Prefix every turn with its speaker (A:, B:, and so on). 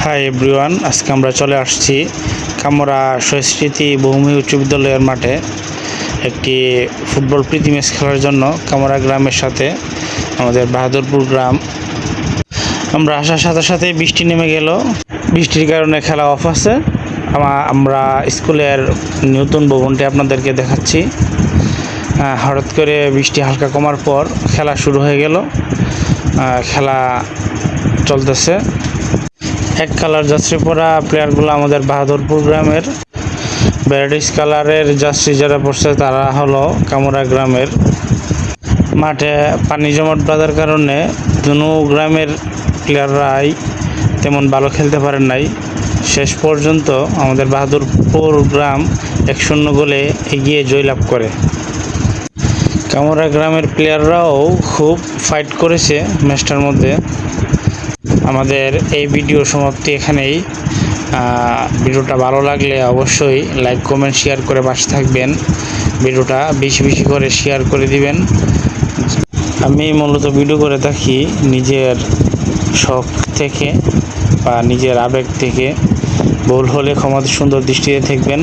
A: Hi everyone, আজকে আমরা চলে আসছি কামরা সংস্কৃতি বহুমুখী উচ্চ বিদ্যালয়ের মাঠে একটি ফুটবল প্রীতি ম্যাচ খেলার জন্য কামরা গ্রামের সাথে আমাদের বাহাদুরপুর গ্রাম। আমরা আসার সাথে সাথে বৃষ্টি নেমে গেল। বৃষ্টির কারণে খেলা অফ আছে। আমরা স্কুলের নতুন ভবনটি আপনাদেরকে দেখাচ্ছি। হঠাৎ করে বৃষ্টি হালকা কমার পর খেলা শুরু হয়ে গেল। খেলা চলতেছে। এক কালার জার্সি পরা প্লেয়ারগুলো আমাদের বাহাদুরপুর গ্রামের, ভ্যারাইটিস কালারের জার্সি যারা পড়ছে তারা হলো কামরা গ্রামের। মাঠে পানি জমাট বাঁধার কারণে দুনো গ্রামের প্লেয়াররাই তেমন ভালো খেলতে পারেন নাই। শেষ পর্যন্ত আমাদের বাহাদুরপুর গ্রাম 1-0 গোলে এগিয়ে জয়লাভ করে। কামরা গ্রামের প্লেয়াররাও খুব ফাইট করেছে ম্যাচটার মধ্যে। আমাদের এই ভিডিও সমাপ্তি এখানেই। ভিডিওটা ভালো লাগলে অবশ্যই লাইক কমেন্ট শেয়ার করে পাশে থাকবেন। ভিডিওটা বেশি বেশি করে শেয়ার করে দিবেন। আমি মূলত ভিডিও করে থাকি নিজের শখ থেকে বা নিজের আবেগ থেকে। ভুল হলে ক্ষমা সুন্দর দৃষ্টিতে দেখবেন।